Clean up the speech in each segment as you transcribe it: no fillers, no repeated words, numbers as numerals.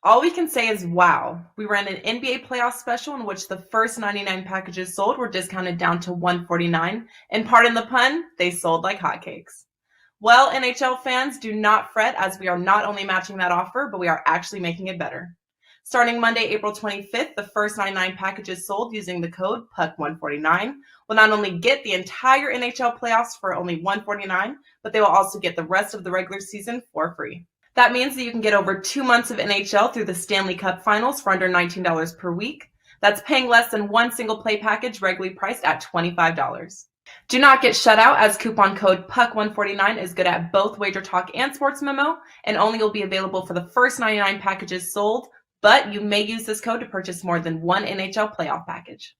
All we can say is wow. We ran an NBA playoff special in which the first 99 packages sold were discounted down to $149, and pardon the pun, they sold like hotcakes. Well, NHL fans, do not fret, as we are not only matching that offer, but we are actually making it better. Starting Monday, April 25th, the first 99 packages sold using the code PUCK149 will not only get the entire NHL playoffs for only $149, but they will also get the rest of the regular season for free. That means that you can get over 2 months of NHL through the Stanley Cup Finals for under $19 per week. That's paying less than one single play package regularly priced at $25. Do not get shut out, as coupon code PUCK149 is good at both WagerTalk and Sports Memo, and only will be available for the first 99 packages sold, but you may use this code to purchase more than one NHL playoff package.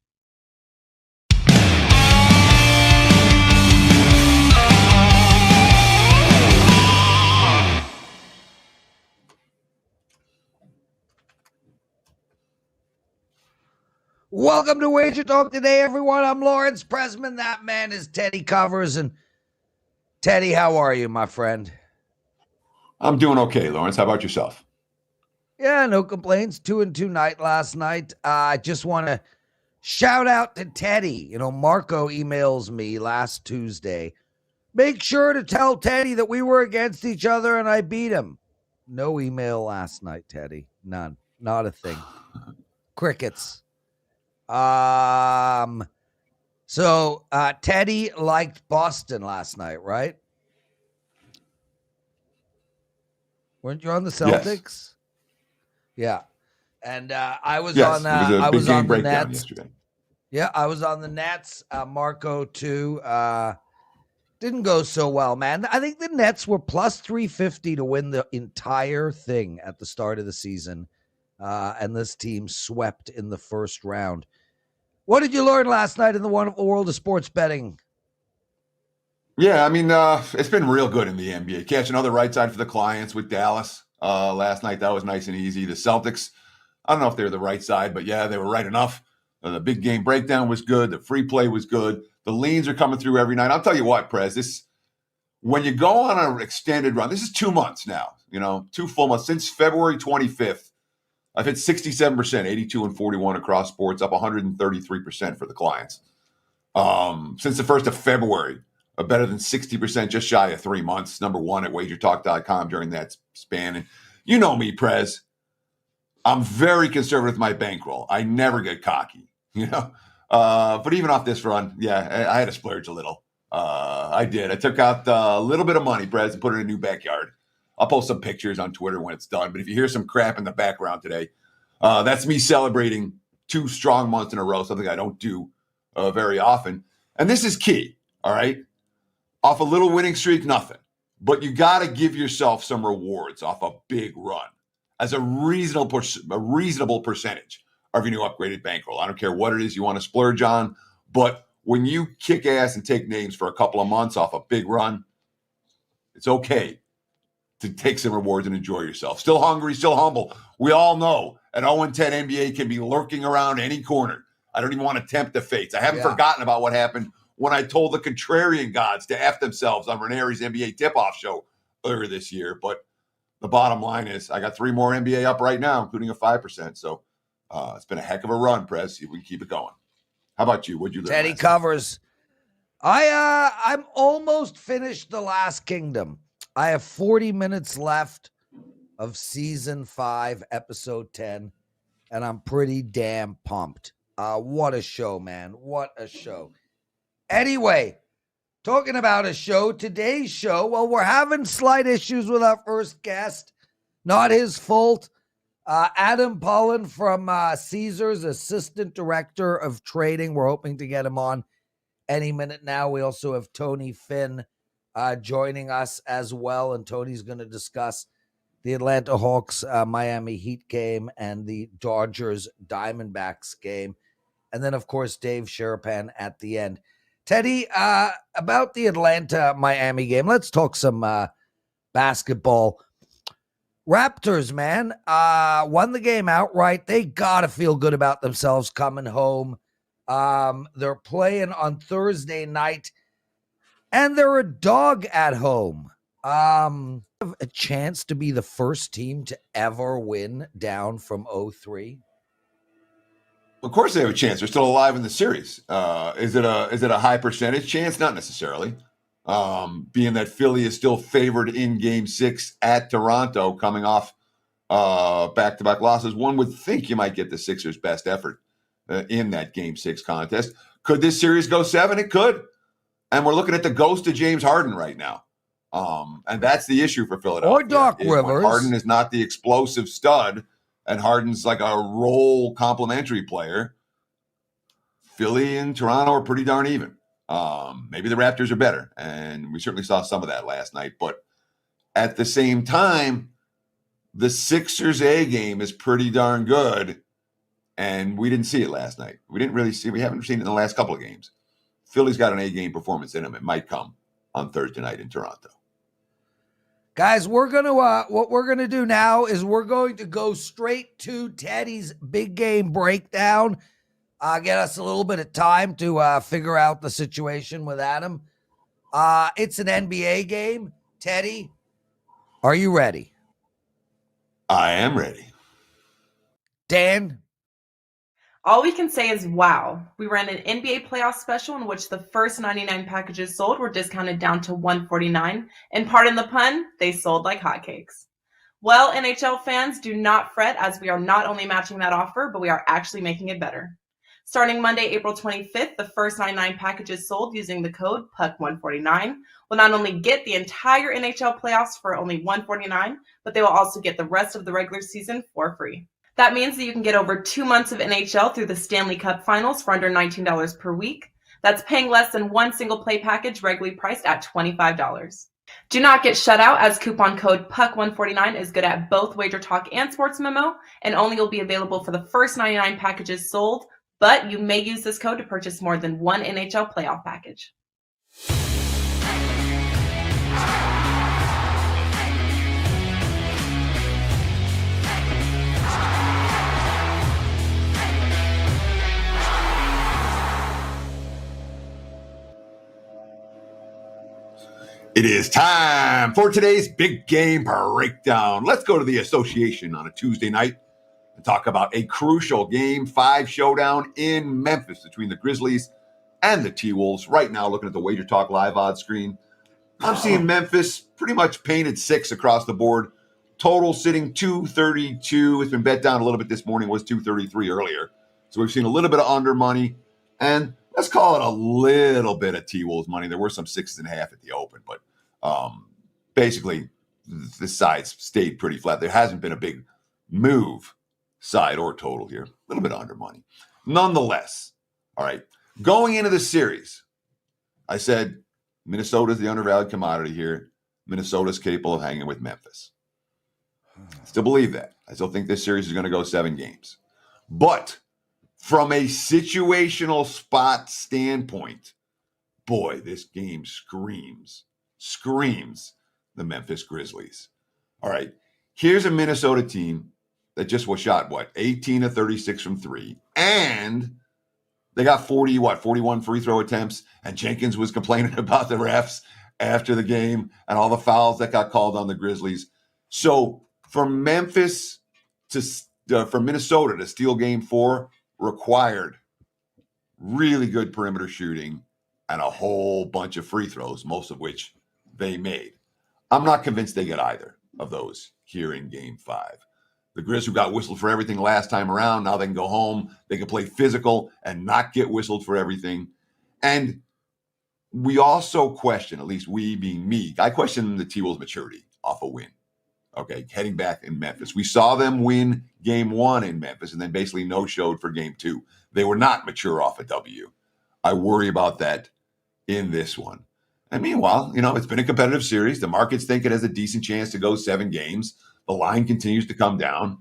Welcome to WagerTalk Today, everyone. I'm Lawrence Pressman. That man is Teddy Covers. And Teddy, how are you, my friend? I'm doing okay, Lawrence. How about yourself? Yeah, no complaints. 2-2 night last night. I just want to shout out to Teddy. You know, Marco emails me last Tuesday. Make sure to tell Teddy that we were against each other and I beat him. No email last night, Teddy. None. Not a thing. Crickets. So Teddy liked Boston last night, right? Weren't you on the Celtics? Yes. Yeah. And I was on I was on the Nets yesterday. Yeah, I was on the Nets. Marco too. Didn't go so well, man. I think the Nets were plus 350 to win the entire thing at the start of the season. And this team swept in the first round. What did you learn last night in the wonderful world of sports betting? Yeah, I mean, it's been real good in the NBA. Catching on the right side for the clients with Dallas last night. That was nice and easy. The Celtics, I don't know if they're the right side, but yeah, they were right enough. The big game breakdown was good. The free play was good. The leans are coming through every night. I'll tell you what, Prez, when you go on an extended run, this is 2 months now, 2 full months. Since February 25th, I've hit 67%, 82 and 41 across sports, up 133% for the clients. Since the 1st of February, better than 60%, just shy of 3 months. Number one at WagerTalk.com during that span. And you know me, Prez. I'm very conservative with my bankroll. I never get cocky, But even off this run, yeah, I had to splurge a little. I did. I took out a little bit of money, Prez, and put it in a new backyard. I'll post some pictures on Twitter when it's done. But if you hear some crap in the background today, that's me celebrating 2 strong months in a row, something I don't do very often. And this is key, all right? Off a little winning streak, nothing. But you got to give yourself some rewards off a big run as a reasonable percentage of your new upgraded bankroll. I don't care what it is you want to splurge on, but when you kick ass and take names for a couple of months off a big run, it's okay to take some rewards and enjoy yourself. Still hungry, still humble. We all know an 0-10 NBA can be lurking around any corner. I don't even want to tempt the fates. I haven't forgotten about what happened when I told the contrarian gods to F themselves on Ranieri's NBA tip-off show earlier this year. But the bottom line is I got 3 more NBA up right now, including a 5%. So it's been a heck of a run, Prez. See if we can keep it going. How about you? What'd you learn? Teddy Covers. I'm almost finished The Last Kingdom. I have 40 minutes left of season 5, episode 10, and I'm pretty damn pumped. What a show, man. What a show. Anyway, talking about a show, today's show, well, we're having slight issues with our first guest. Not his fault. Adam Pullen from Caesars, Assistant Director of Trading. We're hoping to get him on any minute now. We also have Tony Finn joining us as well, and Tony's going to discuss the Atlanta Hawks Miami Heat game and the Dodgers Diamondbacks game. And then, of course, Dave Sharapan at the end. Teddy, about the Atlanta-Miami game, let's talk some basketball. Raptors, man, won the game outright. They got to feel good about themselves coming home. They're playing on Thursday night, and they're a dog at home. have a chance to be the first team to ever win down from 0-3? Of course they have a chance. They're still alive in the series. Is it a high percentage chance? Not necessarily. Being that Philly is still favored in Game 6 at Toronto, coming off back-to-back losses, one would think you might get the Sixers' best effort in that Game 6 contest. Could this series go 7? It could. And we're looking at the ghost of James Harden right now. And that's the issue for Philadelphia. Or Doc Rivers. Harden is not the explosive stud, and Harden's like a role complementary player. Philly and Toronto are pretty darn even. Maybe the Raptors are better, and we certainly saw some of that last night. But at the same time, the Sixers A game is pretty darn good, and we didn't see it last night. We haven't seen it in the last couple of games. Philly's got an A game performance in them. It might come on Thursday night in Toronto. Guys, we're gonna what we're gonna do now is we're going to go straight to Teddy's big game breakdown. Get us a little bit of time to figure out the situation with Adam. It's an NBA game. Teddy, are you ready? I am ready. Dan? All we can say is wow. We ran an NBA playoff special in which the first 99 packages sold were discounted down to $149, and pardon the pun, they sold like hotcakes. Well, NHL fans, do not fret, as we are not only matching that offer, but we are actually making it better. Starting Monday, April 25th, the first 99 packages sold using the code PUCK149 will not only get the entire NHL playoffs for only $149, but they will also get the rest of the regular season for free. That means that you can get over 2 months of NHL through the Stanley Cup Finals for under $19 per week. That's paying less than one single play package regularly priced at $25. Do not get shut out, as coupon code PUCK149 is good at both WagerTalk and Sports Memo, and only will be available for the first 99 packages sold, but you may use this code to purchase more than one NHL playoff package. It is time for today's big game breakdown. Let's go to the association on a Tuesday night and talk about a crucial Game 5 showdown in Memphis between the Grizzlies and the T-Wolves. Right now, looking at the WagerTalk live odds screen, I'm seeing Memphis pretty much painted 6 across the board. Total sitting 232. It's been bet down a little bit this morning. It was 233 earlier. So we've seen a little bit of under money, and let's call it a little bit of T-Wolves money. There were some 6.5 at the open, but basically the sides stayed pretty flat. There hasn't been a big move, side or total here. A little bit under money. Nonetheless, all right, going into the series, I said Minnesota's the undervalued commodity here. Minnesota's capable of hanging with Memphis. I still believe that. I still think this series is going to go 7 games. But from a situational spot standpoint, boy, this game screams the Memphis Grizzlies. All right, here's a Minnesota team that just was shot, 18 of 36 from 3. And they got 41 free throw attempts. And Jenkins was complaining about the refs after the game and all the fouls that got called on the Grizzlies. So for Minnesota to steal Game 4 required really good perimeter shooting and a whole bunch of free throws, most of which they made. I'm not convinced they get either of those here in Game 5. The Grizz, who got whistled for everything last time around, now they can go home. They can play physical and not get whistled for everything. And we also question, at least we being me, I question the T-Wolves' maturity off a win. Okay, heading back in Memphis. We saw them win Game 1 in Memphis and then basically no-showed for Game 2. They were not mature off a W. I worry about that in this one. And meanwhile, it's been a competitive series. The markets think it has a decent chance to go 7 games. The line continues to come down.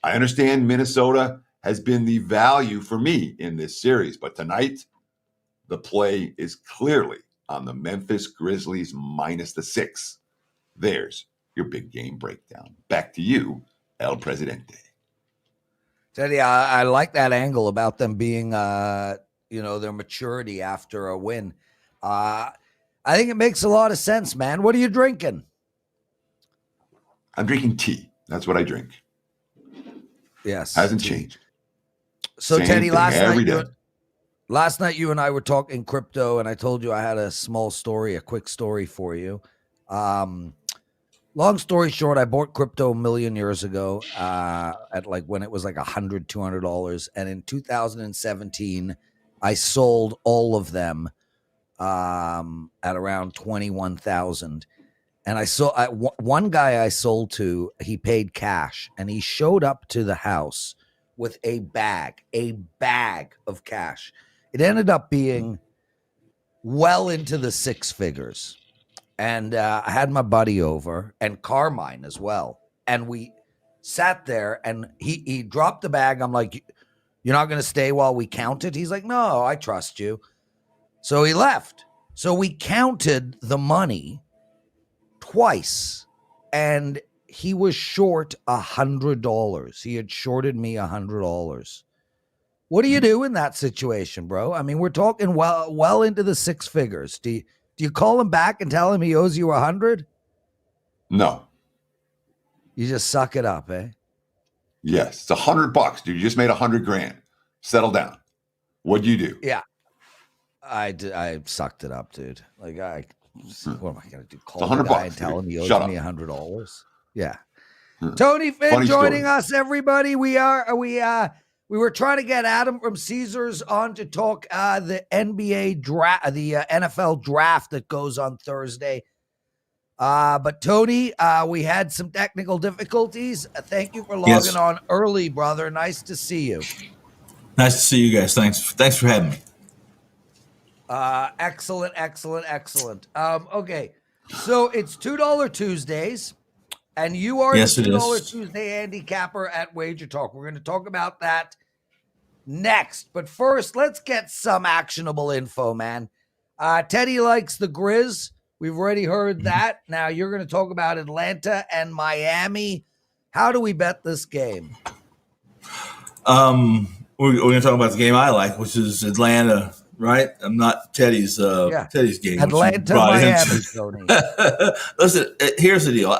I understand Minnesota has been the value for me in this series, but tonight the play is clearly on the Memphis Grizzlies minus the 6. There's your big game breakdown. Back to you, El Presidente. Teddy, I like that angle about them being, their maturity after a win. I think it makes a lot of sense, man. What are you drinking? I'm drinking tea. That's what I drink. Yes. Hasn't changed. So Same Teddy, thing every day. last night you and I were talking crypto, and I told you I had a quick story for you. Long story short, I bought crypto a million years ago at like when it was like $100, $200. And in 2017, I sold all of them at around 21,000. And I saw one guy I sold to, he paid cash, and he showed up to the house with a bag of cash. It ended up being well into the six figures. And I had my buddy over and Carmine as well. And we sat there, and he dropped the bag. I'm like, you're not going to stay while we count it? He's like, no, I trust you. So he left. So we counted the money twice, and he was short $100. He had shorted me $100. What do you do in that situation, bro? I mean, we're talking well into the six figures. Do you call him back and tell him he owes you 100? No. You just suck it up, eh? Yes, it's $100, dude. You just made $100,000. Settle down. What'd you do? Yeah, I sucked it up, dude. Like, what am I gonna do? Call the guy and tell him he owes me $100? Yeah. Tony Finn Funny joining story. us, everybody. We were trying to get Adam from Caesars on to talk the NBA draft, the NFL draft that goes on Thursday. But Tony, we had some technical difficulties. Thank you for logging on early, brother. Nice to see you. Nice to see you guys. Thanks for having me. Excellent. Okay, so it's $2 Tuesdays, and you are the $2 Tuesday handicapper at WagerTalk. We're going to talk about that next, but first, let's get some actionable info, man. Teddy likes the Grizz. We've already heard that. Now you're going to talk about Atlanta and Miami. How do we bet this game? We're going to talk about the game I like, which is Atlanta, right? I'm not Teddy's game. Atlanta, Miami, Tony. Listen, here's the deal.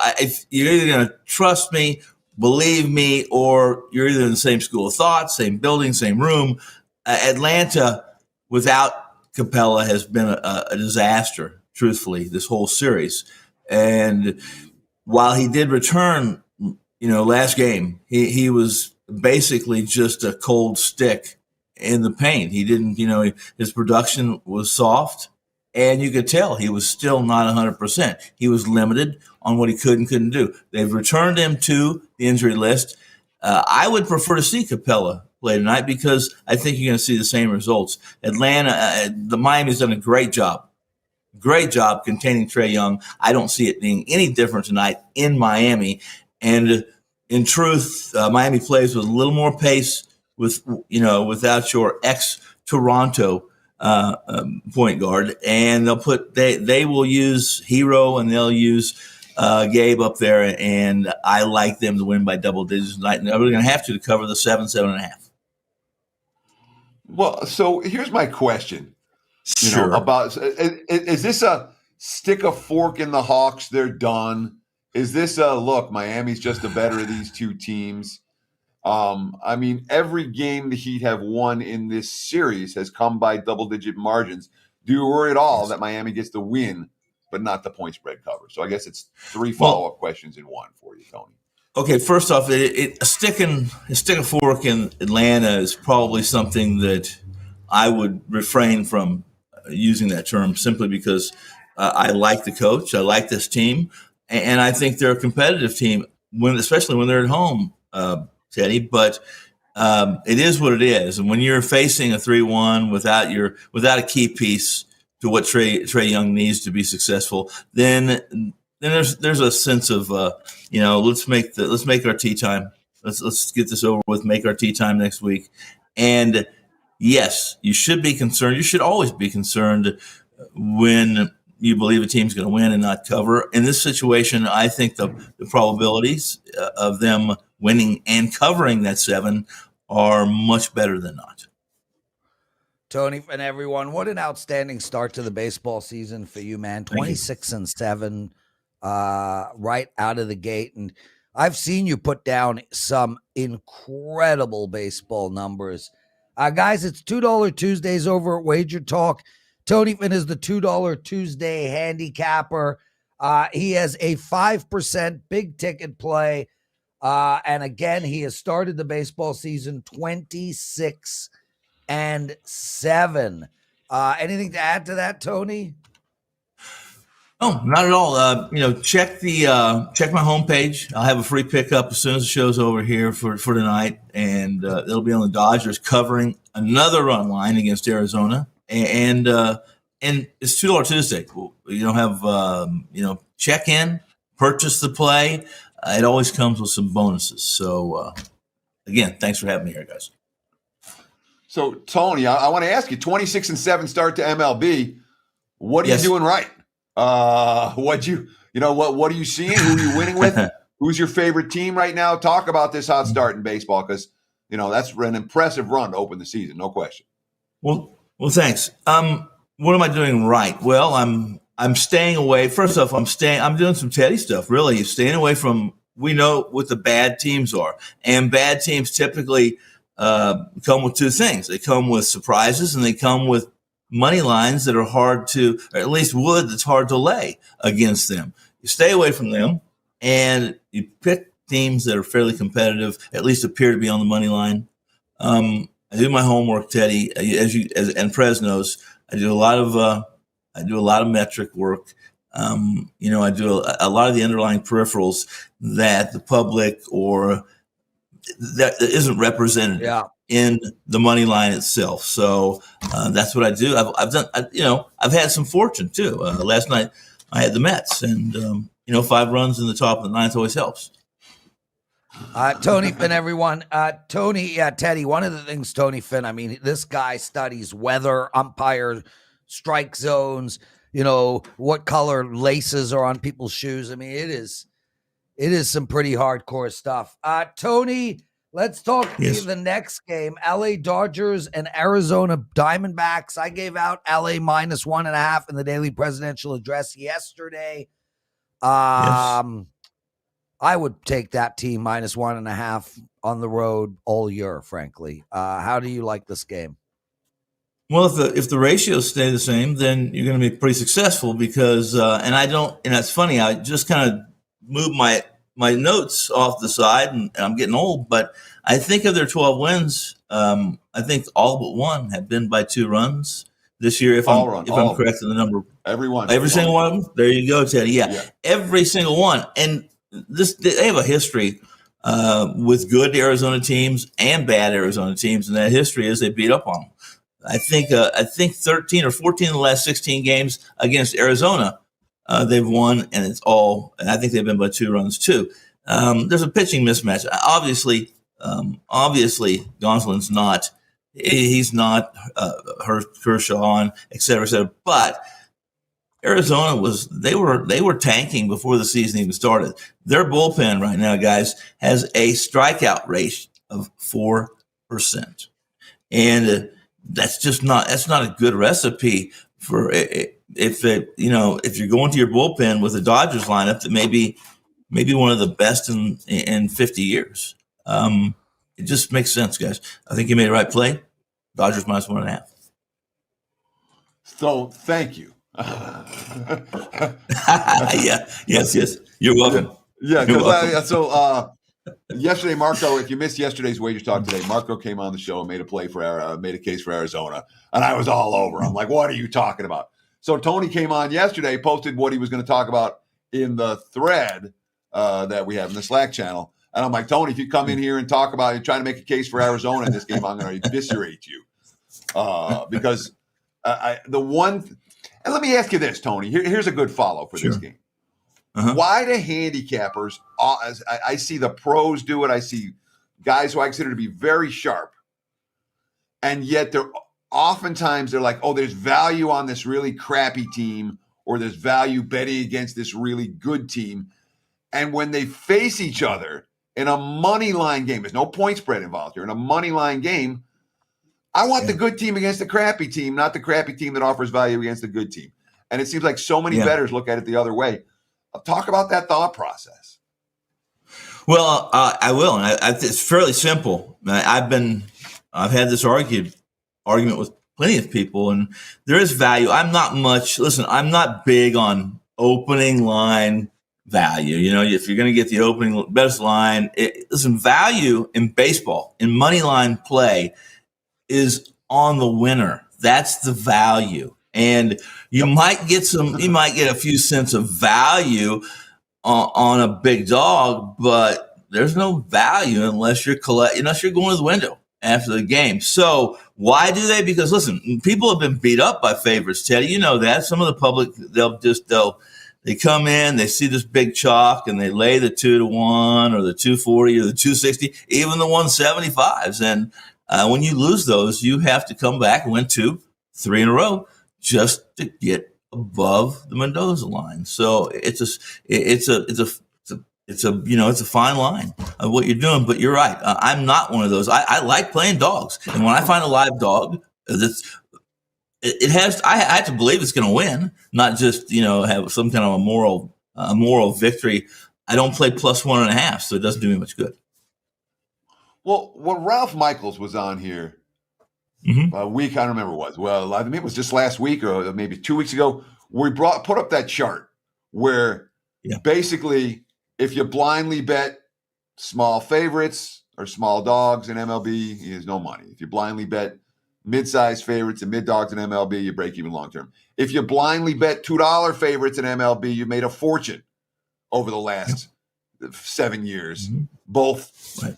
You're either going to trust me, believe me, or you're either in the same school of thought, same building, same room. Atlanta, without Capella, has been a disaster, truthfully, this whole series. And while he did return, last game, he was basically just a cold stick in the paint. He didn't, his production was soft, and you could tell he was still not 100%. He was limited on what he could and couldn't do. They've returned him to the injury list. I would prefer to see Capella play tonight because I think you're going to see the same results. Atlanta, the Miami's done a great job containing Trae Young. I don't see it being any different tonight in Miami. And in truth, Miami plays with a little more pace without your ex-Toronto point guard, and they will use Hero and they'll use Gabe up there, and I like them to win by double digits tonight. And they're going to have to cover the 7.5. Well, so here's my question. Sure. Is this a stick a fork in the Hawks? They're done. Is this look? Miami's just the better of these two teams. I mean, every game the Heat have won in this series has come by double-digit margins. Do you worry at all that Miami gets the win, but not the point spread cover? So I guess it's three follow-up questions in one for you, Tony. Okay, first off, a stick a fork in Atlanta is probably something that I would refrain from using that term simply because I like the coach, I like this team, and I think they're a competitive team, especially when they're at home, Teddy. But it is what it is, and when you're facing a 3-1 without a key piece to what Trae Young needs to be successful, then there's a sense of let's make our tea time. Let's get this over with. Make our tea time next week. And yes, you should be concerned. You should always be concerned when you believe a team's going to win and not cover. In this situation, I think the probabilities of them winning and covering that 7 are much better than not. Tony and everyone, what an outstanding start to the baseball season for you, man. 26-7. right out of the gate. And I've seen you put down some incredible baseball numbers. Guys, it's $2 Tuesdays over at WagerTalk. Tony Finn is the $2 Tuesday handicapper. He has a 5% big ticket play. And again, he has started the baseball season 26-7. Anything to add to that, Tony? Oh, not at all. Check my homepage. I'll have a free pickup as soon as the show's over here for tonight, and it'll be on the Dodgers covering another run line against Arizona, and it's $2 Tuesday. Check in, purchase the play. It always comes with some bonuses. So again, thanks for having me here, guys. So Tony, I want to ask you: 26-7 start to MLB. What are you doing right? What are you seeing? Who are you winning with? Who's your favorite team right now? Talk about this hot start in baseball, because that's an impressive run to open the season, no question. Well, thanks. What am I doing right? Well, I'm staying away. First off, I'm doing some Teddy stuff. Really, staying away from. We know what the bad teams are, and bad teams typically come with two things. They come with surprises, and they come with money lines that are hard to, or at least that's hard to lay against them. You stay away from them, and you pick teams that are fairly competitive, at least appear to be on the money line. I do my homework, Teddy, and Prez knows. I do a lot of metric work. I do a lot of the underlying peripherals that the public or that isn't represented. Yeah. In the money line itself. So that's what I do. I've had some fortune too. Last night I had the Mets, and 5 runs in the top of the ninth always helps. Tony Finn, everyone. Teddy, one of the things Tony Finn, this guy studies weather, umpire, strike zones, what color laces are on people's shoes. It is some pretty hardcore stuff. Tony, let's talk the next game. LA Dodgers and Arizona Diamondbacks. I gave out LA -1.5 in the daily presidential address yesterday. I would take that team -1.5 on the road all year, frankly. How do you like this game? Well, if the ratios stay the same, then you're going to be pretty successful because, and that's funny. I just kind of moved my notes off the side, and I'm getting old, but I think of their 12 wins, I think all but one have been by 2 runs this year. If I'm correct in the number, every single one of them. There you go, Teddy. Yeah. Every single one. And they have a history with good Arizona teams and bad Arizona teams, and that history is they beat up on them. I think 13 or 14 of the last 16 games against Arizona, they've won, and and I think they've been by 2 runs too. There's a pitching mismatch. Obviously, Gonsolin's not. He's not Kershaw, et cetera, but Arizona they were tanking before the season even started. Their bullpen right now, guys, has a strikeout rate of 4%, and that's not a good recipe for if you're going to your bullpen with a Dodgers lineup that maybe one of the best in 50 years. It just makes sense, guys. I think you made the right play. Dodgers -1.5. So thank you. Yes. You're welcome. Yeah. Yesterday, Marco, if you missed yesterday's WagerTalk Today, Marco came on the show and made a case for Arizona, and I was all over. I'm like, what are you talking about? So Tony came on yesterday, posted what he was going to talk about in the thread that we have in the Slack channel. And I'm like, Tony, if you come in here and talk about you're trying to make a case for Arizona in this game, I'm going to eviscerate you. Because and let me ask you this, Tony. Here's a good follow for this game. Uh-huh. Why do handicappers, I see the pros do it, I see guys who I consider to be very sharp, and yet they're like, oh, there's value on this really crappy team, or there's value betting against this really good team. And when they face each other in a money line game, there's no point spread involved here, in a money line game, I want the good team against the crappy team, not the crappy team that offers value against the good team. And it seems like so many bettors look at it the other way. Talk about that thought process. Well, I will, and it's fairly simple. I've had this argument with plenty of people, and there is value. I'm not big on opening line value. If you're going to get the opening best line, value in baseball, in money line play, is on the winner. That's the value. And you might get a few cents of value on a big dog, but there's no value unless you're going to the window after the game. So why do they? Because listen, people have been beat up by favorites, Teddy. You know that. Some of the public, they come in, they see this big chalk, and they lay the 2-1 or the 240 or the 260, even the 175s. And when you lose those, you have to come back and win 2-3 in a row just to get above the Mendoza line. So it's a fine line of what you're doing. But you're right. I'm not one of those. I like playing dogs, and when I find a live dog I have to believe it's going to win, not just have some kind of a moral victory. I don't play +1.5, so it doesn't do me much good. Well, when Ralph Michaels was on here a week, I don't remember what it was. Well, I think it was just last week or maybe 2 weeks ago, where he put up that chart where basically if you blindly bet small favorites or small dogs in MLB, there's no money. If you blindly bet mid-sized favorites and mid-dogs in MLB, you break even long-term. If you blindly bet $2 favorites in MLB, you made a fortune over the last 7 years, both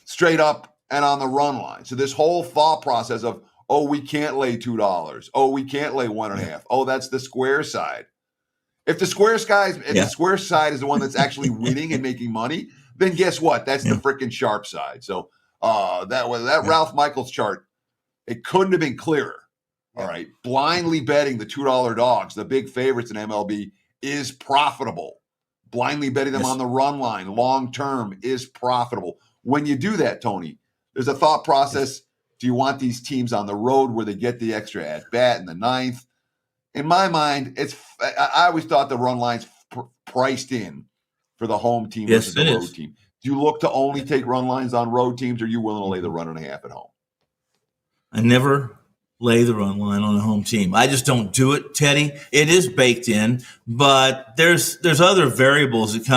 straight up and on the run line. So this whole thought process of, oh, we can't lay $2. Oh, we can't lay 1.5. Oh, that's the square side. If the square side is the one that's actually winning and making money, then guess what? That's the freaking sharp side. So that Ralph Michaels chart, it couldn't have been clearer. All right. Blindly betting the $2 dogs, the big favorites in MLB, is profitable. Blindly betting them on the run line long term is profitable. When you do that, Tony, there's a thought process. Do you want these teams on the road where they get the extra at bat in the ninth? In my mind, I always thought the run line's priced in for the home team versus the road team. Do you look to only take run lines on road teams, or are you willing to lay the 1.5 at home? I never lay the run line on a home team. I just don't do it, Teddy. It is baked in, but there's other variables that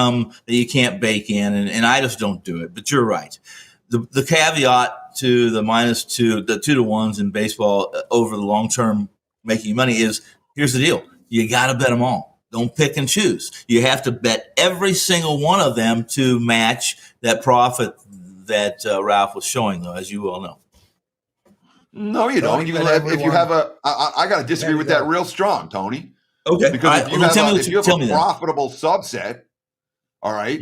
you can't bake in, and I just don't do it. But you're right. The caveat to the -2, the 2-1s in baseball over the long term making money is, here's the deal. You got to bet them all. Don't pick and choose. You have to bet every single one of them to match that profit that Ralph was showing, though, as you well know. No, you don't. If you have I got to disagree with that real strong, Tony. Okay. Because if you have a profitable subset, all right,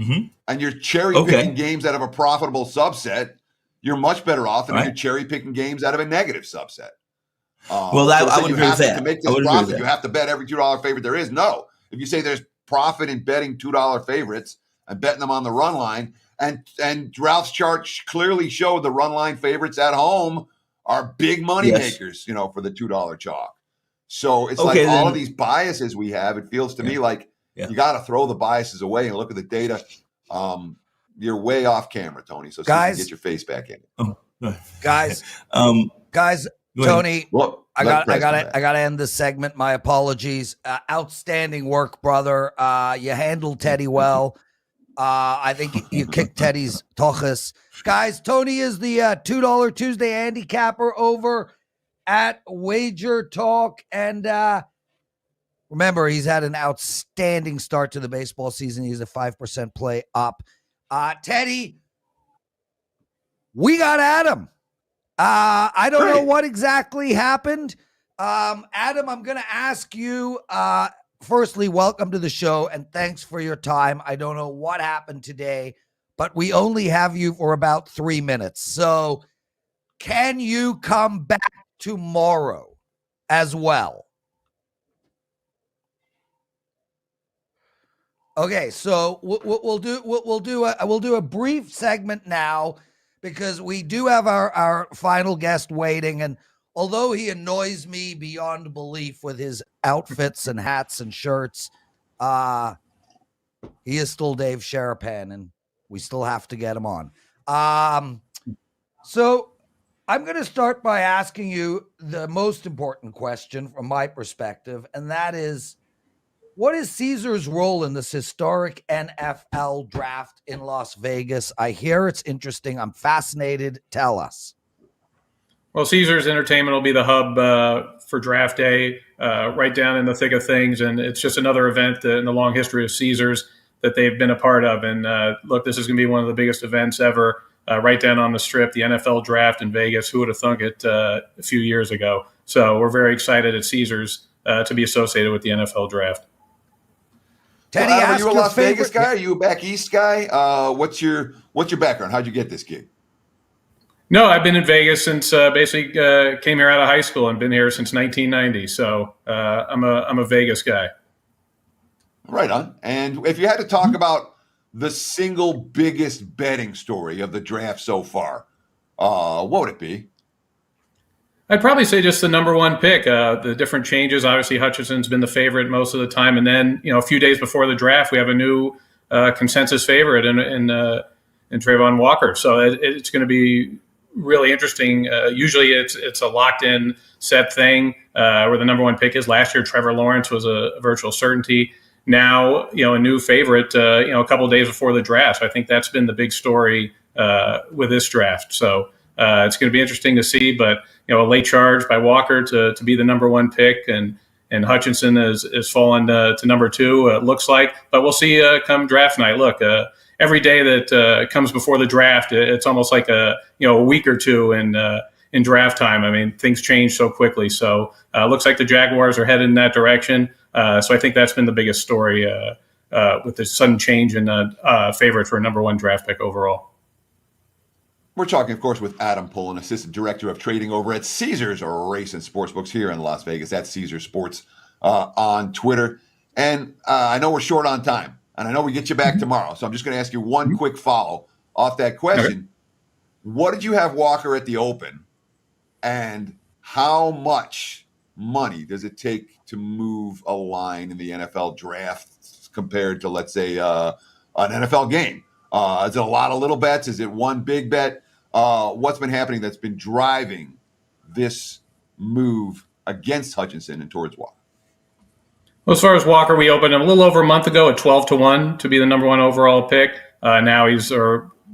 and you're cherry picking games out of a profitable subset, you're much better off than if you're cherry picking games out of a negative subset. I would agree with that. To make this profit, you have to bet every $2 favorite there is. No. If you say there's profit in betting $2 favorites and betting them on the run line, and Ralph's chart clearly showed the run line favorites at home are big money makers, for the $2 chalk. So it's like all of these biases we have. It feels to me like you got to throw the biases away and look at the data. You're way off camera, Tony. So guys, get your face back in. Guys, Tony, I gotta end this segment. My apologies. Outstanding work, brother. You handled Teddy well. I think you kicked Teddy's tochas. Guys, Tony is the $2 Tuesday handicapper over at WagerTalk. And remember, he's had an outstanding start to the baseball season. He's a 5% play up. Teddy, we got Adam. I don't know what exactly happened. Adam, I'm going to ask you, firstly, welcome to the show and thanks for your time. I don't know what happened today, but we only have you for about 3 minutes. So can you come back tomorrow as well? Okay, so we'll do a brief segment now because we do have our final guest waiting, and although he annoys me beyond belief with his outfits and hats and shirts, He is still Dave Sharapan, and we still have to get him on. So I'm going to start by asking you the most important question from my perspective, and that is, what is Caesar's role in this historic NFL draft in Las Vegas? I hear it's interesting. I'm fascinated. Tell us. Well, Caesars Entertainment will be the hub for draft day, right down in the thick of things. And it's just another event in the long history of Caesars that they've been a part of. And look, this is going to be one of the biggest events ever, right down on the Strip, the NFL draft in Vegas. Who would have thunk it a few years ago? So we're very excited at Caesars to be associated with the NFL draft. Teddy, are you a Las Vegas guy? Are you a back east guy? What's your background? How'd you get this gig? No, I've been in Vegas since basically came here out of high school and been here since 1990. So I'm a Vegas guy. Right on. And if you had to talk about the single biggest betting story of the draft so far, what would it be? I'd probably say just the number one pick. The different changes. Obviously, Hutchinson's been the favorite most of the time, and then a few days before the draft, we have a new consensus favorite in Trayvon Walker. So it's going to be really interesting. Usually, it's a locked-in set thing where the number one pick is. Last year, Trevor Lawrence was a virtual certainty. Now, a new favorite. A couple of days before the draft. So I think that's been the big story with this draft. So it's going to be interesting to see, but. A late charge by Walker to be the number one pick, and Hutchinson is fallen to number two, it looks like. But we'll see come draft night. Look, every day that comes before the draft, it's almost like a week or two in draft time. I mean, things change so quickly. So it looks like the Jaguars are headed in that direction. So I think that's been the biggest story with the sudden change in favorite for a number one draft pick overall. We're talking, of course, with Adam Pullen, Assistant Director of Trading over at Caesars Race and Sportsbooks here in Las Vegas. That's Caesars Sports on Twitter. And I know we're short on time, and I know we get you back tomorrow. So I'm just going to ask you one quick follow off that question. Okay. What did you have Walker at the Open, and how much money does it take to move a line in the NFL draft compared to, let's say, an NFL game? Is it a lot of little bets? Is it one big bet? What's been happening that's been driving this move against Hutchinson and towards Walker? Well, as far as Walker, we opened him a little over a month ago at 12-1 to be the number one overall pick. Now he's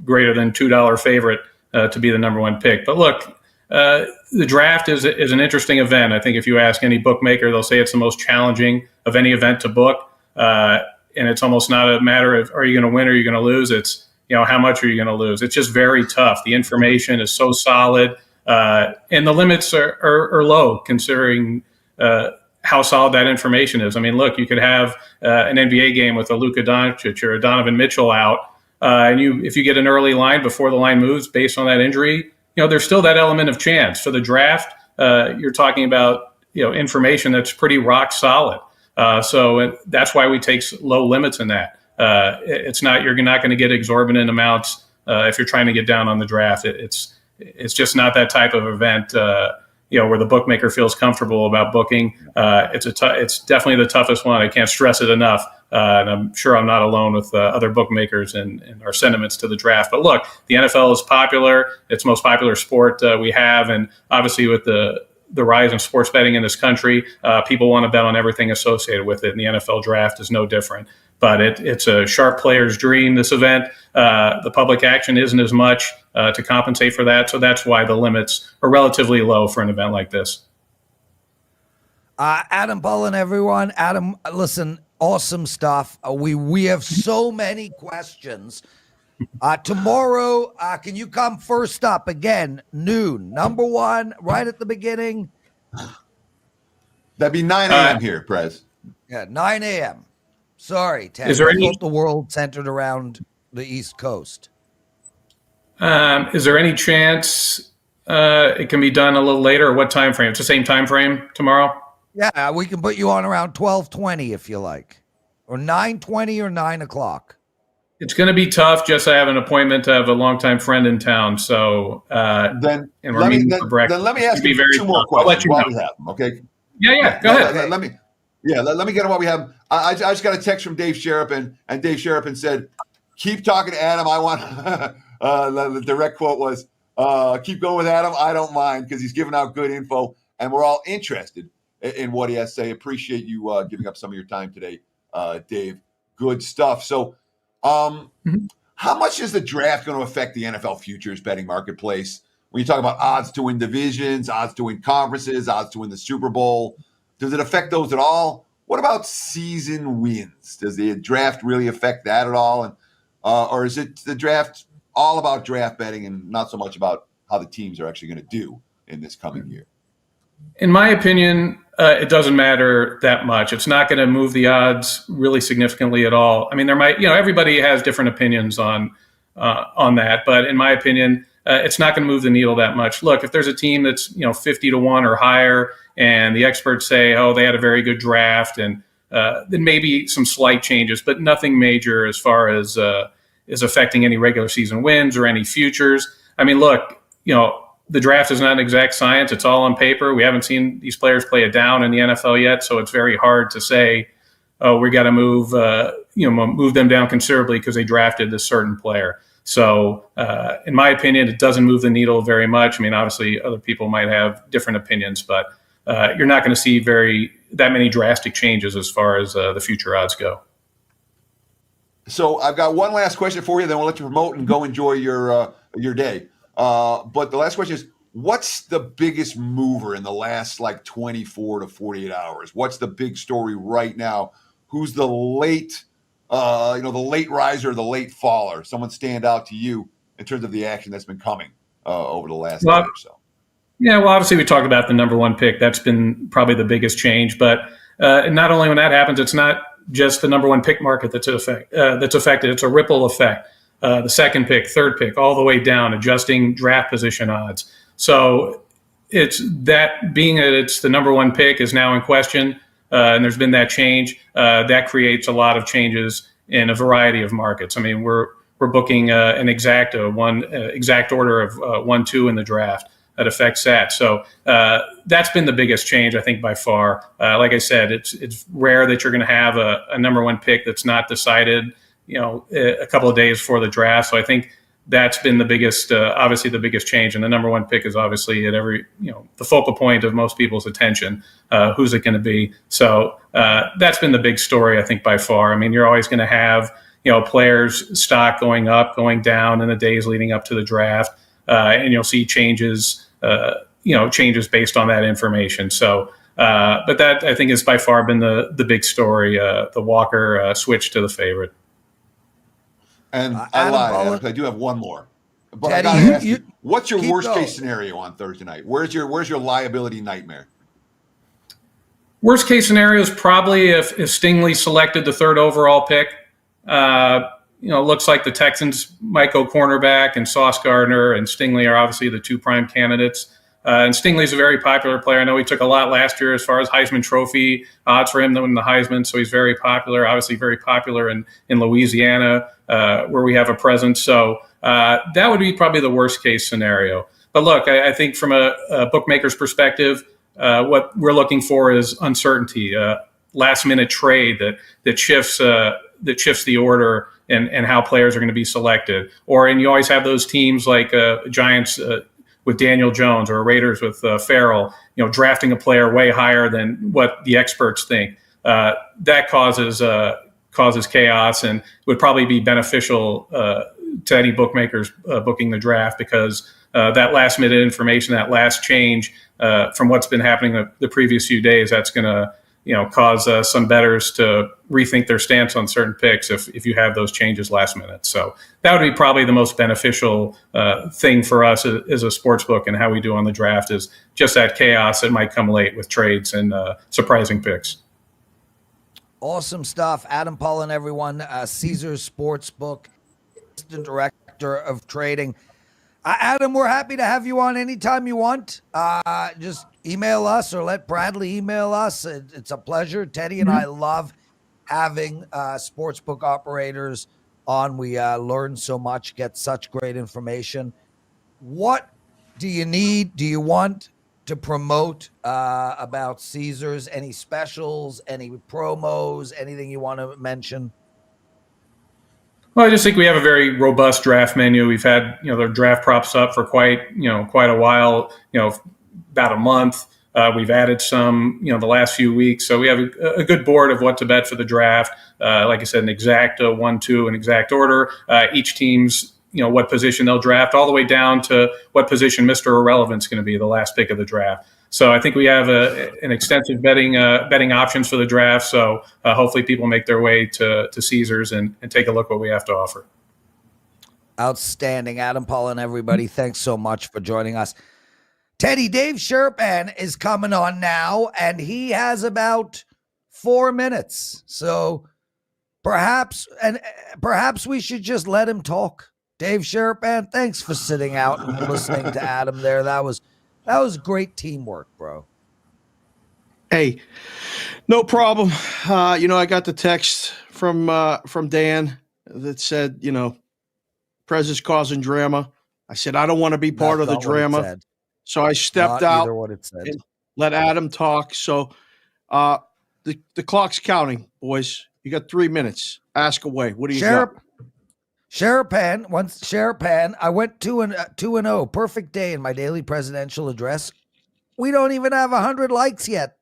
greater than $2 favorite to be the number one pick. But look, the draft is an interesting event. I think if you ask any bookmaker, they'll say it's the most challenging of any event to book. And it's almost not a matter of, are you going to win or are you going to lose? It's, how much are you going to lose? It's just very tough. The information is so solid, and the limits are low considering how solid that information is. I mean, look, you could have an NBA game with a Luka Doncic or a Donovan Mitchell out, and if you get an early line before the line moves based on that injury, there's still that element of chance. For the draft, you're talking about information that's pretty rock solid. So that's why we take low limits in that. It's not, you're not going to get exorbitant amounts if you're trying to get down on the draft. It's just not that type of event, where the bookmaker feels comfortable about booking. It's definitely the toughest one. I can't stress it enough. And I'm sure I'm not alone with other bookmakers and our sentiments to the draft. But look, the NFL is popular. It's the most popular sport we have. And obviously with the rise in sports betting in this country, people want to bet on everything associated with it, and the NFL draft is no different. But it's a sharp player's dream, this event. The public action isn't as much to compensate for that, so that's why the limits are relatively low for an event like this. Adam Pullen, everyone. Adam, listen, awesome stuff. We have so many questions. Tomorrow, can you come first up again? Noon, number one, right at the beginning. That'd be 9 a.m. here, Prez. Yeah, 9 a.m. Sorry, Ted. Is there any the world centered around the East Coast? Is there any chance it can be done a little later? Or what time frame? It's the same time frame tomorrow. Yeah, we can put you on around 12:20 if you like, or 9:20 or 9 o'clock. It's going to be tough. Just I have an appointment to have a longtime friend in town. So then let me ask you two more questions while we have them. Okay. Yeah. Go ahead. Let me get on what we have. I just got a text from Dave Sharapan, and Dave Sharapan said, "Keep talking to Adam. I want." The direct quote was, "Keep going with Adam. I don't mind because he's giving out good info, and we're all interested in what he has to say." Appreciate you giving up some of your time today, Dave. Good stuff. So, how much is the draft going to affect the NFL futures betting marketplace? When you talk about odds to win divisions, odds to win conferences, odds to win the Super Bowl, does it affect those at all? What about season wins? Does the draft really affect that at all? And or is it the draft all about draft betting and not so much about how the teams are actually going to do in this coming year? In my opinion, it doesn't matter that much. It's not going to move the odds really significantly at all. I mean, there might, everybody has different opinions on that, but in my opinion, it's not going to move the needle that much. Look, if there's a team that's 50-1 or higher, and the experts say, oh, they had a very good draft, and then maybe some slight changes, but nothing major as far as is affecting any regular season wins or any futures. I mean, look, the draft is not an exact science. It's all on paper. We haven't seen these players play it down in the NFL yet, so it's very hard to say, oh, we got to move them down considerably because they drafted this certain player. So, in my opinion, it doesn't move the needle very much. I mean, obviously, other people might have different opinions, but you're not going to see that many drastic changes as far as the future odds go. So, I've got one last question for you. Then we'll let you promote and go enjoy your day. But the last question is, what's the biggest mover in the last 24 to 48 hours? What's the big story right now? Who's the late, the late riser, the late faller? Someone stand out to you in terms of the action that's been coming over the last day or so? Yeah, well, obviously we talked about the number one pick. That's been probably the biggest change. But not only when that happens, it's not just the number one pick market that's affected. It's a ripple effect. The second pick, third pick, all the way down, adjusting draft position odds. So it's that being that it's the number one pick is now in question, and there's been that change. That creates a lot of changes in a variety of markets. I mean, we're booking an exact order of 1-2 in the draft that affects that. So that's been the biggest change, I think, by far. Like I said, it's rare that you're going to have a number one pick that's not decided a couple of days before the draft. So I think that's been the biggest, obviously the biggest change. And the number one pick is obviously at the focal point of most people's attention. Who's it going to be? So that's been the big story, I think, by far. I mean, you're always going to have, players' stock going up, going down in the days leading up to the draft. And you'll see changes based on that information. So, but that I think has by far been the big story, the Walker switch to the favorite. And I lied, because I do have one more. But Teddy, I got to ask you, what's your worst case scenario on Thursday night? Where's your liability nightmare? Worst case scenario is probably if Stingley selected the third overall pick. Looks like the Texans might go cornerback, and Sauce Gardner and Stingley are obviously the two prime candidates. And Stingley's a very popular player. I know he took a lot last year as far as Heisman Trophy odds for him to win the Heisman, so he's very popular, obviously very popular in Louisiana, where we have a presence. So that would be probably the worst case scenario. But look, I think from a bookmaker's perspective, what we're looking for is uncertainty, last minute trade that shifts the order and how players are going to be selected. And you always have those teams like Giants with Daniel Jones, or Raiders with Farrell, drafting a player way higher than what the experts think. That causes chaos, and would probably be beneficial to any bookmakers booking the draft, because that last minute information, that last change from what's been happening the previous few days, that's going to cause some bettors to rethink their stance on certain picks if you have those changes last minute. So that would be probably the most beneficial thing for us as a sports book, and how we do on the draft is just that chaos that might come late with trades and surprising picks. Awesome stuff. Adam Pullen, everyone, Caesars Sportsbook, Assistant Director of Trading. Adam, we're happy to have you on anytime you want. Just email us or let Bradley email us. It's a pleasure. Teddy and I love having sportsbook operators on. We learn so much, get such great information. What do you need? Do you want to promote about Caesars? Any specials, any promos, anything you want to mention? Well, I just think we have a very robust draft menu. We've had, the draft props up for quite a while, about a month. We've added some, the last few weeks. So we have a good board of what to bet for the draft. Like I said, an exact 1-2 in exact order. Each team's, what position they'll draft, all the way down to what position Mr. Irrelevant's going to be, the last pick of the draft. So I think we have an extensive betting options for the draft. So hopefully people make their way to Caesars and take a look what we have to offer. Outstanding. Adam, Pullen, everybody, thanks so much for joining us. Teddy, Dave Sharapan is coming on now, and he has about 4 minutes. So perhaps we should just let him talk. Dave Sharapan, thanks for sitting out and listening to Adam there. That was great teamwork, bro. Hey, no problem. I got the text from Dan that said, Prez is causing drama. I said, I don't want to be part of the drama. So I stepped out and let Adam talk. So the clock's counting, boys. You got 3 minutes. Ask away. What do you got? Sharapan, I went 2-0. Perfect day in my daily presidential address. We don't even have 100 likes yet.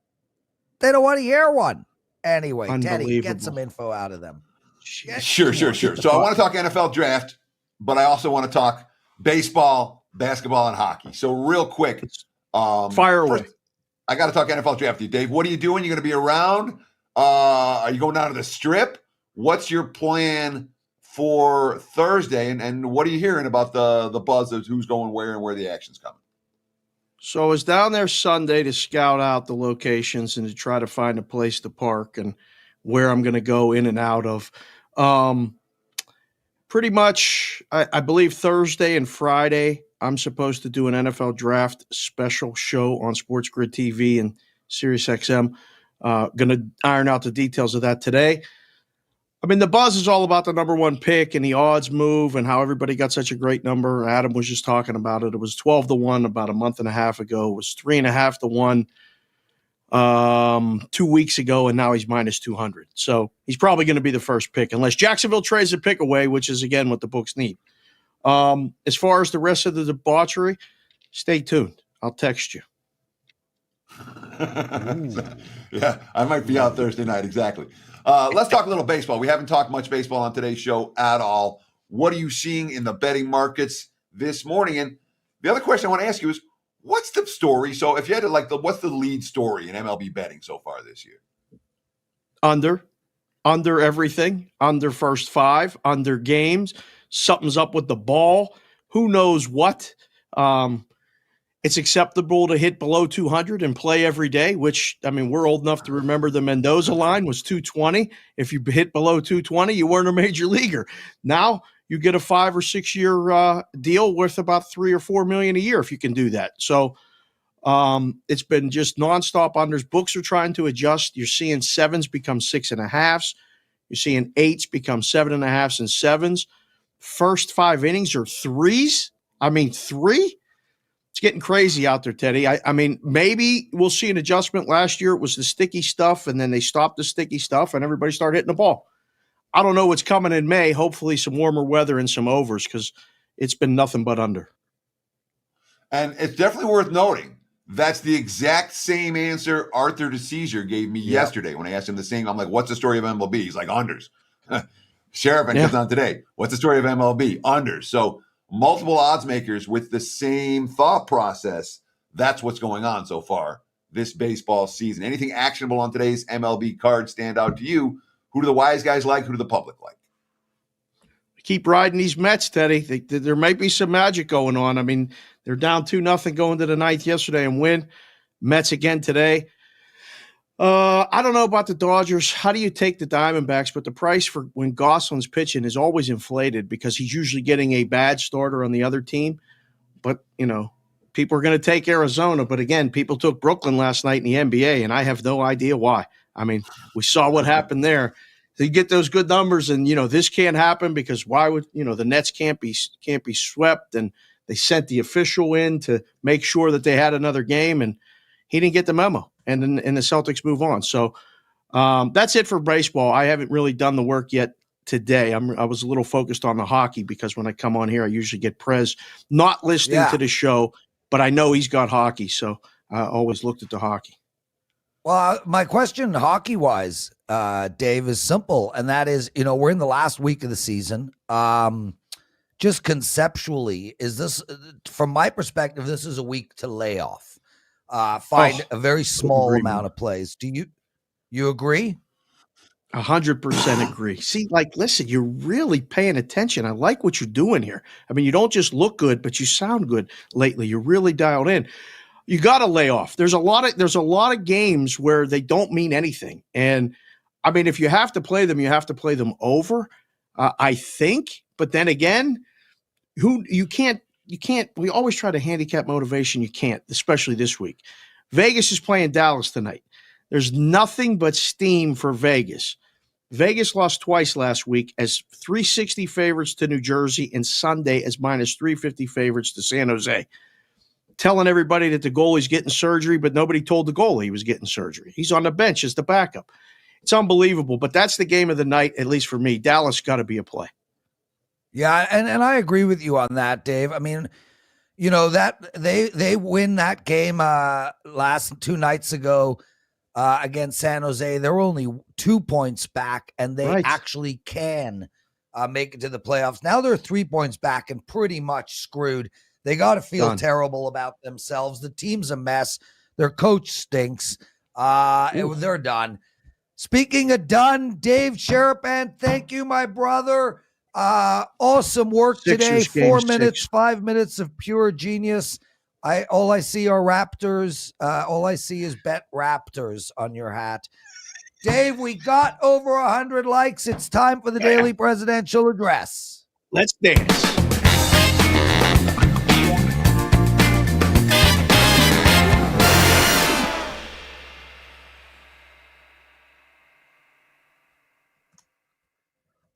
They don't want to hear one. Anyway, Teddy, get some info out of them. Sure. So I want to talk NFL draft, but I also want to talk baseball, basketball, and hockey. So real quick, fire away. First, I got to talk NFL draft with you, Dave. What are you doing? You going to be around? Are you going down to the Strip? What's your plan for Thursday, and what are you hearing about the buzz of who's going where and where the action's coming? So I was down there Sunday to scout out the locations and to try to find a place to park and where I'm going to go in and out of. Pretty much, I believe Thursday and Friday, I'm supposed to do an NFL draft special show on Sports Grid TV and SiriusXM. Going to iron out the details of that today. I mean, the buzz is all about the number one pick and the odds move and how everybody got such a great number. Adam was just talking about it. It was 12-1 about a month and a half ago. It was 3.5-1 2 weeks ago, and now he's minus 200. So he's probably going to be the first pick unless Jacksonville trades a pick away, which is, again, what the books need. As far as the rest of the debauchery, stay tuned. I'll text you. Yeah, I might be out Thursday night. Exactly. Let's talk a little baseball. We haven't talked much baseball on today's show at all. What are you seeing in the betting markets this morning? And the other question I want to ask you is, what's the story? So if you had to what's the lead story in MLB betting so far this year? Under everything, under first five, under games. Something's up with the ball. Who knows what? It's acceptable to hit below 200 and play every day, which, I mean, we're old enough to remember the Mendoza line was 220. If you hit below 220, you weren't a major leaguer. Now you get a 5 or 6 year deal worth about $3 or $4 million a year if you can do that. So it's been just nonstop unders. Books are trying to adjust. You're seeing 7s become 6.5s. You're seeing 8s become 7.5s and 7s. First 5 innings are 3s. I mean, 3? It's getting crazy out there, Teddy. I mean, maybe we'll see an adjustment. Last year it was the sticky stuff, and then they stopped the sticky stuff, and everybody started hitting the ball. I don't know what's coming in May. Hopefully some warmer weather and some overs, because it's been nothing but under. And it's definitely worth noting that's the exact same answer Arthur DeCesar gave me yesterday when I asked him the same. I'm like, what's the story of MLB? He's like, unders. Sharapan comes on today. What's the story of MLB? Unders. So multiple odds makers with the same thought process. That's what's going on so far this baseball season. Anything actionable on today's MLB card stand out to you? Who do the wise guys like? Who do the public like? Keep riding these Mets, Teddy. There might be some magic going on. I mean, they're down 2-0 going to the ninth yesterday and win. Mets again today. I don't know about the Dodgers. How do you take the Diamondbacks? But the price for when Gosselin's pitching is always inflated because he's usually getting a bad starter on the other team. But, people are going to take Arizona. But, again, people took Brooklyn last night in the NBA, and I have no idea why. I mean, we saw what happened there. You get those good numbers, and, this can't happen because why would, the Nets can't be swept, and They sent the official in to make sure that they had another game, and he didn't get the memo. And then the Celtics move on. So that's it for baseball. I haven't really done the work yet today. I was a little focused on the hockey because when I come on here, I usually get Prez not listening to the show, but I know he's got hockey, so I always looked at the hockey. Well, my question hockey-wise, Dave, is simple, and that is, we're in the last week of the season. Just conceptually, is this, from my perspective, this is a week to lay off. Find a very small amount of plays. Do you agree? 100% agree. See, listen, you're really paying attention. I like what you're doing here. I mean, you don't just look good, but you sound good lately. You're really dialed in. You got to lay off. There's a lot of games where they don't mean anything. And I mean, if you have to play them, you have to play them over, I think. But then again, you can't, we always try to handicap motivation. You can't, especially this week. Vegas is playing Dallas tonight. There's nothing but steam for Vegas. Vegas lost twice last week as 360 favorites to New Jersey and Sunday as minus 350 favorites to San Jose. Telling everybody that the goalie's getting surgery, but nobody told the goalie he was getting surgery. He's on the bench as the backup. It's unbelievable, but that's the game of the night, at least for me. Dallas got to be a play. Yeah, and I agree with you on that, Dave. I mean, that they win that game last 2 nights ago against San Jose. They're only 2 points back, and they actually can make it to the playoffs. Now they're 3 points back and pretty much screwed. They got to feel terrible about themselves. The team's a mess. Their coach stinks. They're done. Speaking of done, Dave Sharapan, thank you, my brother. Awesome work today. 4 minutes, 5 minutes of pure genius. All I see are Raptors. All I see is Bet Raptors on your hat. Dave, we got over 100 likes. It's time for the daily presidential address. Let's dance.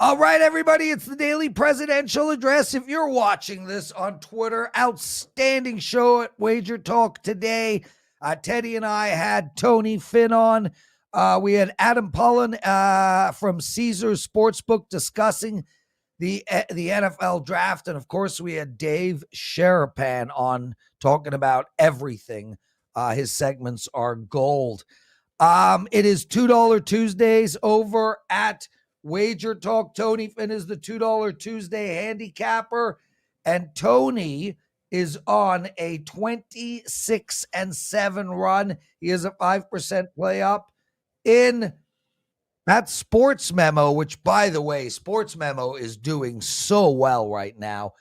All right, everybody, it's the daily presidential address. If you're watching this on Twitter, outstanding show at WagerTalk Today. Teddy and I had Tony Finn on. We had Adam Pullen from Caesars Sportsbook discussing the NFL draft. And, of course, we had Dave Sharapan on talking about everything. His segments are gold. It is $2 Tuesdays over at Wager Talk. Tony Finn is the $2 Tuesday handicapper, and Tony is on a 26-7 run. He is a 5% play up in that Sports Memo, which, by the way, Sports Memo is doing so well right now.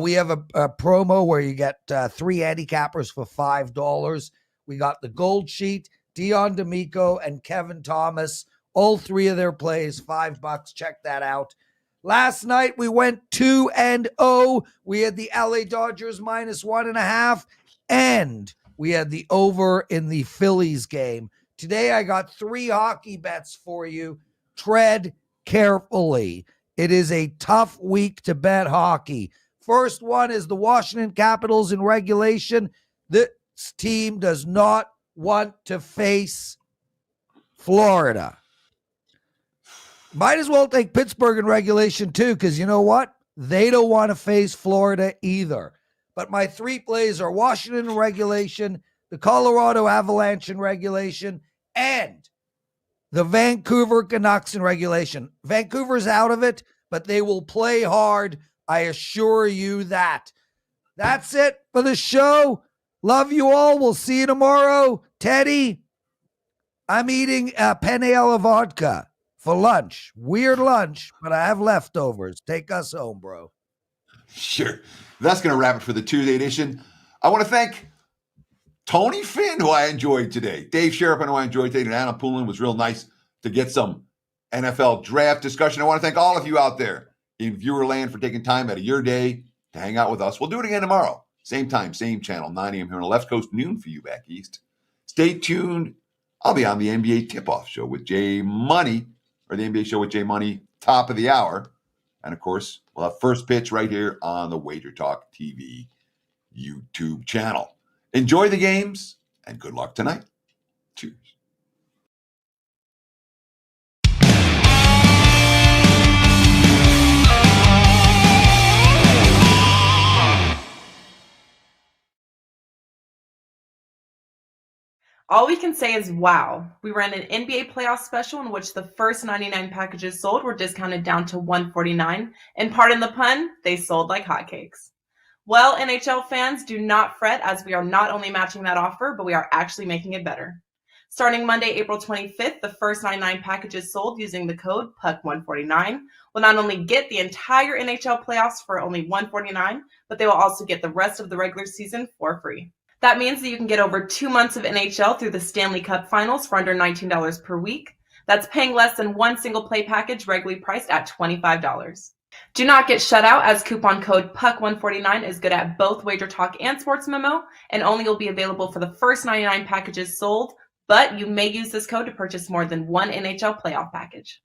We have a promo where you get 3 handicappers for $5. We got the Gold Sheet, Dion D'Amico, and Kevin Thomas. All 3 of their plays, $5. Check that out. Last night, we went 2-0. We had the LA Dodgers -1.5, and we had the over in the Phillies game. Today, I got 3 hockey bets for you. Tread carefully. It is a tough week to bet hockey. First one is the Washington Capitals in regulation. This team does not want to face Florida. Might as well take Pittsburgh in regulation too, because you know what? They don't want to face Florida either. But my 3 plays are Washington in regulation, the Colorado Avalanche in regulation, and the Vancouver Canucks in regulation. Vancouver's out of it, but they will play hard. I assure you that. That's it for the show. Love you all. We'll see you tomorrow. Teddy, I'm eating a penne alla vodka for lunch. Weird lunch, but I have leftovers. Take us home, bro. Sure. That's going to wrap it for the Tuesday edition. I want to thank Tony Finn, who I enjoyed today. Dave Sharapan, who I enjoyed today. And Anna Pullen. Was real nice to get some NFL draft discussion. I want to thank all of you out there in viewer land for taking time out of your day to hang out with us. We'll do it again tomorrow. Same time, same channel, 9 a.m. here on the left coast, noon for you back east. Stay tuned. I'll be on the NBA tip-off show with Jay Money, or the NBA show with Jay Money, top of the hour. And, of course, we'll have first pitch right here on the WagerTalk TV YouTube channel. Enjoy the games and good luck tonight. Cheers. All we can say is wow. We ran an NBA playoff special in which the first 99 packages sold were discounted down to $149, and pardon the pun, they sold like hotcakes. Well, NHL fans, do not fret, as we are not only matching that offer, but we are actually making it better. Starting Monday, April 25th, the first 99 packages sold using the code PUCK149 will not only get the entire NHL playoffs for only $149, but they will also get the rest of the regular season for free. That means that you can get over 2 months of NHL through the Stanley Cup Finals for under $19 per week. That's paying less than one single play package regularly priced at $25. Do not get shut out, as coupon code PUCK149 is good at both WagerTalk and Sports Memo, and only will be available for the first 99 packages sold, but you may use this code to purchase more than one NHL playoff package.